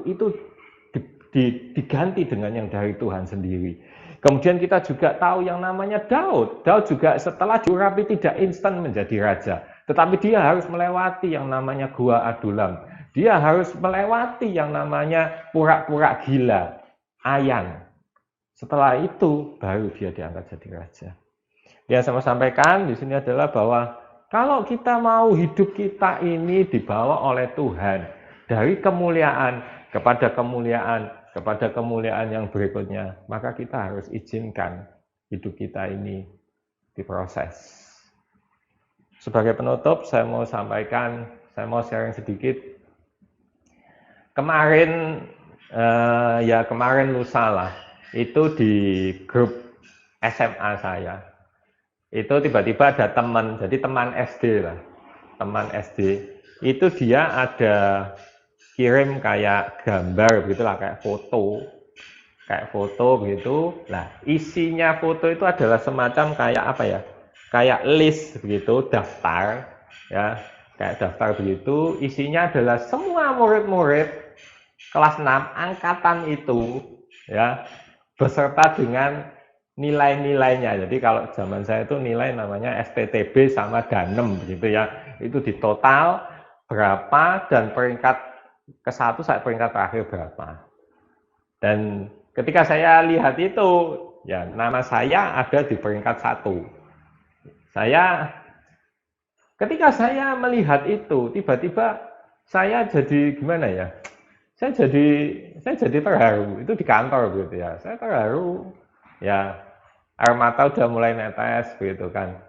diganti dengan yang dari Tuhan sendiri. Kemudian kita juga tahu yang namanya Daud. Daud juga setelah diurapi tidak instan menjadi raja, tetapi dia harus melewati yang namanya Gua Adulam. Dia harus melewati yang namanya pura-pura gila, Ayan. Setelah itu baru dia diangkat jadi raja. Yang saya sampaikan di sini adalah bahwa kalau kita mau hidup kita ini dibawa oleh Tuhan, dari kemuliaan kepada kemuliaan yang berikutnya, maka kita harus izinkan hidup kita ini diproses. Sebagai penutup, saya mau sharing sedikit. Kemarin lusa lah, itu di grup SMA saya, itu tiba-tiba ada jadi teman SD lah, teman SD, itu dia ada kirim kayak gambar begitulah, kayak foto begitu. Nah, isinya foto itu adalah semacam kayak apa ya, kayak list begitu, daftar ya, kayak daftar begitu. Isinya adalah semua murid-murid kelas 6 angkatan itu ya, beserta dengan nilai-nilainya. Jadi kalau zaman saya itu nilai namanya STTB sama Danem begitu ya, itu di total berapa dan peringkat ke-1 sampai peringkat terakhir berapa. Dan ketika saya lihat itu, ya nama saya ada di peringkat 1. Ketika saya melihat itu, tiba-tiba saya jadi gimana ya? Saya jadi terharu. Itu di kantor gitu ya. Saya terharu. Ya, air mata udah mulai netes gitu kan.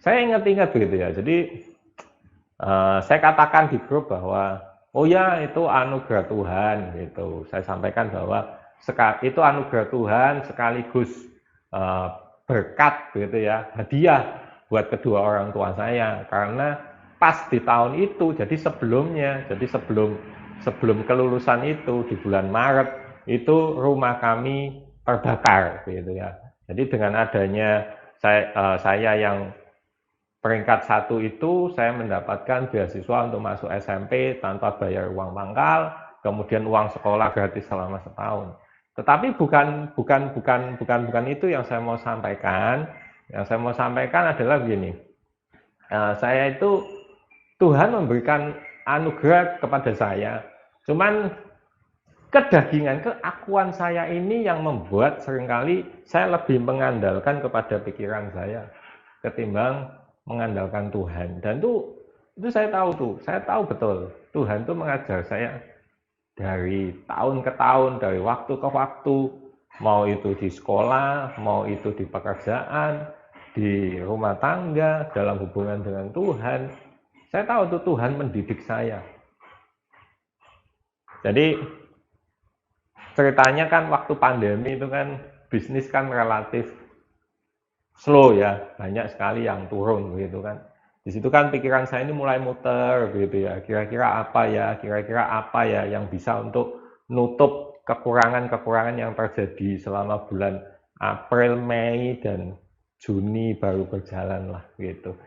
Saya ingat-ingat gitu ya. Jadi saya katakan di grup bahwa oh ya, itu anugerah Tuhan gitu. Saya sampaikan bahwa itu anugerah Tuhan sekaligus berkat gitu ya, hadiah buat kedua orang tua saya, karena pas di tahun itu, jadi sebelum kelulusan itu di bulan Maret itu rumah kami terbakar gitu ya. Jadi dengan adanya saya yang peringkat 1 itu, saya mendapatkan beasiswa untuk masuk SMP tanpa bayar uang pangkal, kemudian uang sekolah gratis selama setahun. Tetapi bukan itu yang saya mau sampaikan. Yang saya mau sampaikan adalah begini. Saya itu Tuhan memberikan anugerah kepada saya. Cuman kedagingan, keakuan saya ini yang membuat seringkali saya lebih mengandalkan kepada pikiran saya ketimbang mengandalkan Tuhan. Dan itu saya tahu betul. Tuhan itu mengajar saya dari tahun ke tahun, dari waktu ke waktu, mau itu di sekolah, mau itu di pekerjaan, di rumah tangga, dalam hubungan dengan Tuhan. Saya tahu itu Tuhan mendidik saya. Jadi ceritanya kan waktu pandemi itu kan bisnis kan relatif slow ya, banyak sekali yang turun begitu kan. Di situ kan pikiran saya ini mulai muter gitu ya, kira-kira apa ya yang bisa untuk nutup kekurangan-kekurangan yang terjadi selama bulan April, Mei, dan Juni baru berjalan lah gitu.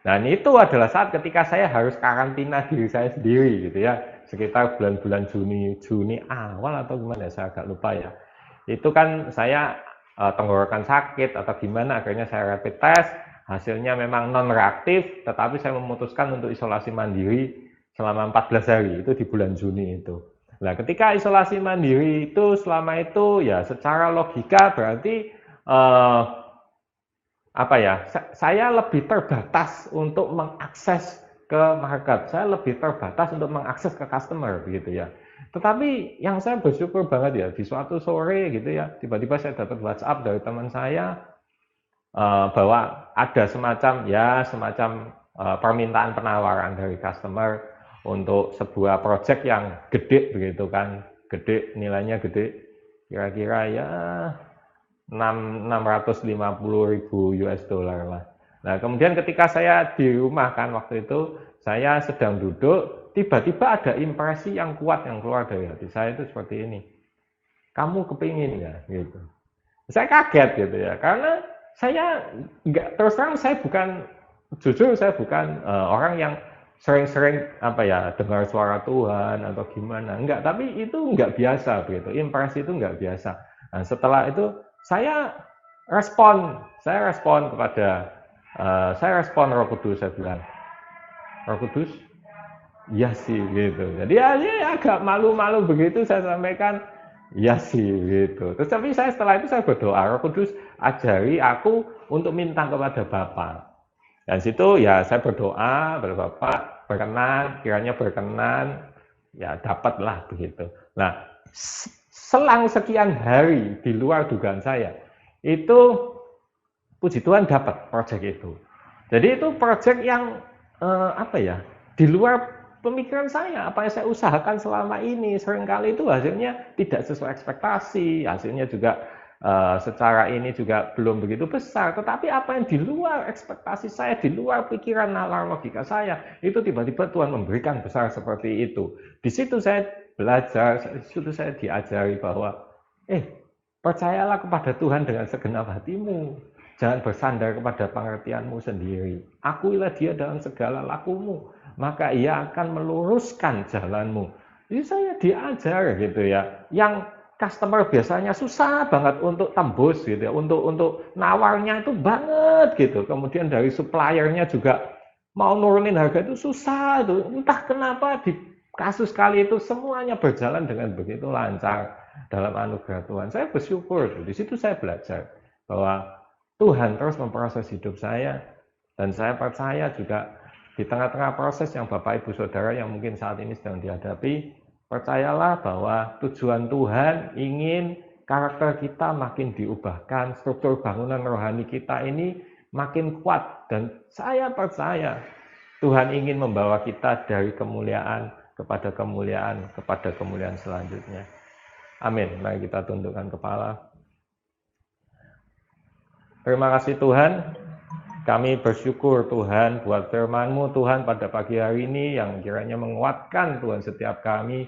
Nah, itu adalah saat ketika saya harus karantina diri saya sendiri gitu ya, sekitar bulan-bulan Juni awal atau gimana, saya agak lupa ya. Itu kan saya tenggorokan sakit atau gimana, akhirnya saya rapid test, hasilnya memang non reaktif, tetapi saya memutuskan untuk isolasi mandiri selama 14 hari, itu di bulan Juni itu. Nah, ketika isolasi mandiri itu selama itu ya secara logika berarti saya lebih terbatas untuk mengakses ke market, saya lebih terbatas untuk mengakses ke customer begitu ya. Tetapi yang saya bersyukur banget ya, di suatu sore gitu ya, tiba-tiba saya dapat WhatsApp dari teman saya bahwa ada semacam permintaan penawaran dari customer untuk sebuah project yang gede begitu kan, nilainya gede, kira-kira ya 650.000 US dollar lah. Nah, kemudian ketika saya di rumah kan waktu itu, saya sedang duduk, tiba-tiba ada impresi yang kuat yang keluar dari hati saya itu seperti ini. Kamu kepingin ya? Gitu. Saya kaget gitu ya, karena saya terus terang saya bukan orang yang sering-sering dengar suara Tuhan atau gimana, enggak, tapi itu enggak biasa begitu, impresi itu enggak biasa. Nah, setelah itu saya respon Roh Kudus, saya bilang, Roh Kudus, iya sih gitu. Jadi ya agak malu-malu begitu saya sampaikan, iya sih gitu. Terus tapi setelah itu saya berdoa, Roh Kudus ajari aku untuk minta kepada Bapa. Dan situ ya saya berdoa, Bapak berkenan, kiranya berkenan ya dapatlah begitu. Nah, selang sekian hari di luar dugaan saya, itu puji Tuhan dapat proyek itu. Jadi itu proyek yang di luar pemikiran saya. Apa yang saya usahakan selama ini seringkali itu hasilnya tidak sesuai ekspektasi, hasilnya juga secara ini juga belum begitu besar. Tetapi apa yang di luar ekspektasi saya, di luar pikiran nalar logika saya, itu tiba-tiba Tuhan memberikan besar seperti itu. Di situ saya belajar, di situ saya diajari bahwa percayalah kepada Tuhan dengan segenap hatimu. Jangan bersandar kepada pengertianmu sendiri. Akuilah dia dalam segala lakumu, maka ia akan meluruskan jalanmu. Jadi saya diajar gitu ya. Yang customer biasanya susah banget untuk tembus gitu ya. Untuk nawarnya itu banget gitu. Kemudian dari suppliernya juga mau nurunin harga itu susah itu. Entah kenapa di kasus kali itu semuanya berjalan dengan begitu lancar dalam anugerah Tuhan. Saya bersyukur. Di situ saya belajar bahwa Tuhan terus memproses hidup saya, dan saya percaya juga di tengah-tengah proses yang Bapak Ibu Saudara yang mungkin saat ini sedang dihadapi, percayalah bahwa tujuan Tuhan ingin karakter kita makin diubahkan, struktur bangunan rohani kita ini makin kuat, dan saya percaya Tuhan ingin membawa kita dari kemuliaan kepada kemuliaan selanjutnya. Amin. Mari kita tundukkan kepala. Terima kasih Tuhan, kami bersyukur Tuhan buat firman-Mu Tuhan pada pagi hari ini yang kiranya menguatkan Tuhan setiap kami.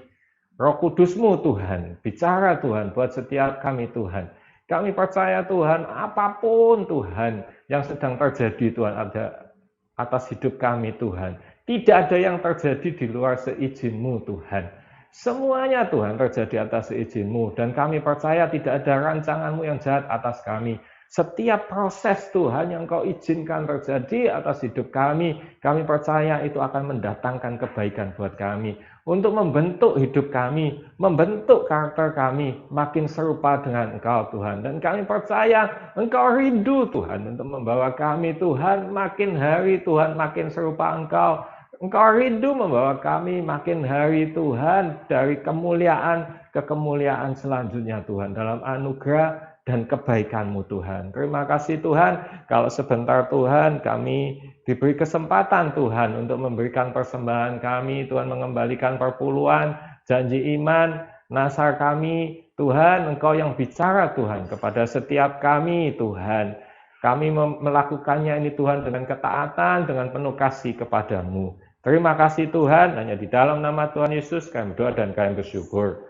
Roh Kudus-Mu Tuhan, bicara Tuhan buat setiap kami Tuhan. Kami percaya Tuhan, apapun Tuhan yang sedang terjadi Tuhan ada atas hidup kami Tuhan. Tidak ada yang terjadi di luar seizin-Mu Tuhan. Semuanya Tuhan terjadi atas seizin-Mu, dan kami percaya tidak ada rancangan-Mu yang jahat atas kami. Setiap proses Tuhan yang Kau izinkan terjadi atas hidup kami percaya itu akan mendatangkan kebaikan buat kami. Untuk membentuk hidup kami, membentuk karakter kami, makin serupa dengan Engkau Tuhan. Dan kami percaya Engkau rindu Tuhan untuk membawa kami Tuhan, makin hari Tuhan makin serupa Engkau. Engkau rindu membawa kami makin hari Tuhan dari kemuliaan ke kemuliaan selanjutnya Tuhan, dalam anugerah dan kebaikan-Mu Tuhan. Terima kasih Tuhan, kalau sebentar Tuhan kami diberi kesempatan Tuhan untuk memberikan persembahan kami, Tuhan mengembalikan perpuluhan, janji iman, nasar kami, Tuhan Engkau yang bicara Tuhan kepada setiap kami Tuhan. Kami melakukannya ini Tuhan dengan ketaatan, dengan penuh kasih kepada-Mu. Terima kasih Tuhan, hanya di dalam nama Tuhan Yesus kami berdoa dan kami bersyukur.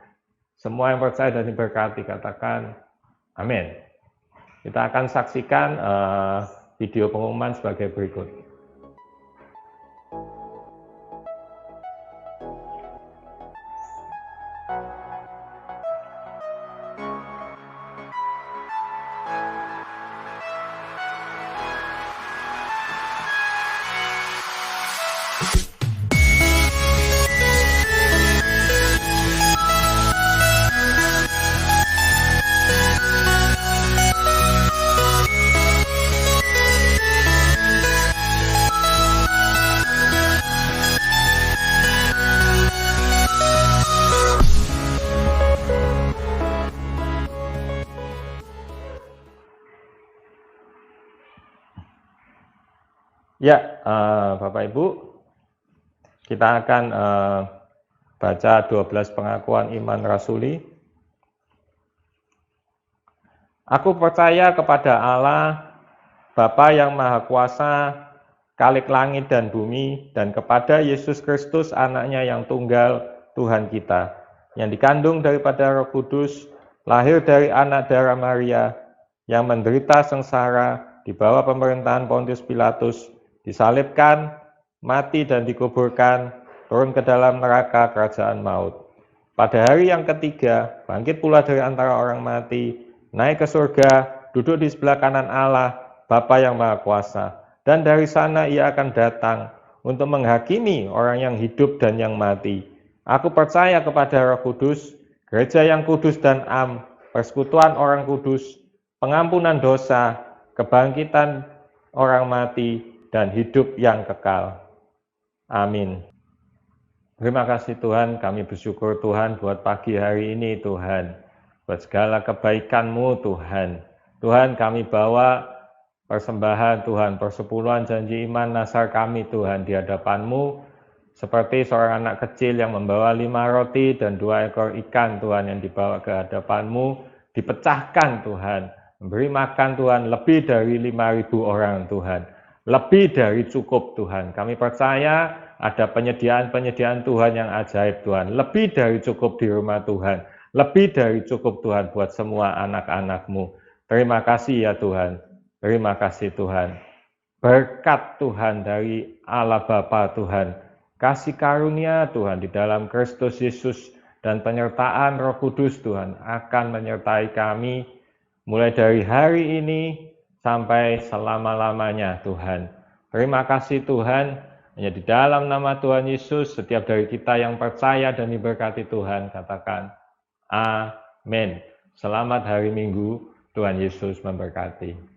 Semua yang percaya dan diberkati katakan amin. Kita akan saksikan video pengumuman sebagai berikut. Ya, Bapak Ibu, kita akan baca 12 pengakuan iman rasuli. Aku percaya kepada Allah, Bapa yang Maha Kuasa, Khalik langit dan bumi, dan kepada Yesus Kristus, anaknya yang tunggal, Tuhan kita, yang dikandung daripada Roh Kudus, lahir dari anak darah Maria, yang menderita sengsara di bawah pemerintahan Pontius Pilatus, disalibkan, mati dan dikuburkan, turun ke dalam neraka kerajaan maut. Pada hari yang ketiga, bangkit pula dari antara orang mati, naik ke surga, duduk di sebelah kanan Allah, Bapa yang Maha Kuasa. Dan dari sana ia akan datang untuk menghakimi orang yang hidup dan yang mati. Aku percaya kepada Roh Kudus, gereja yang kudus dan am, persekutuan orang kudus, pengampunan dosa, kebangkitan orang mati, dan hidup yang kekal. Amin. Terima kasih Tuhan, kami bersyukur Tuhan buat pagi hari ini Tuhan. Buat segala kebaikan-Mu Tuhan. Tuhan, kami bawa persembahan Tuhan, persepuluhan janji iman nasar kami Tuhan di hadapan-Mu. Seperti seorang anak kecil yang membawa 5 roti dan 2 ekor ikan Tuhan yang dibawa ke hadapan-Mu. Dipecahkan Tuhan. Memberi makan Tuhan lebih dari 5.000 orang Tuhan. Lebih dari cukup Tuhan. Kami percaya ada penyediaan-penyediaan Tuhan yang ajaib Tuhan. Lebih dari cukup di rumah Tuhan. Lebih dari cukup Tuhan buat semua anak-anak-Mu. Terima kasih ya Tuhan. Terima kasih Tuhan. Berkat Tuhan dari Allah Bapa Tuhan. Kasih karunia Tuhan di dalam Kristus Yesus dan penyertaan Roh Kudus Tuhan akan menyertai kami mulai dari hari ini sampai selama-lamanya Tuhan. Terima kasih Tuhan, hanya di dalam nama Tuhan Yesus setiap dari kita yang percaya dan diberkati Tuhan katakan amin. Selamat hari Minggu, Tuhan Yesus memberkati.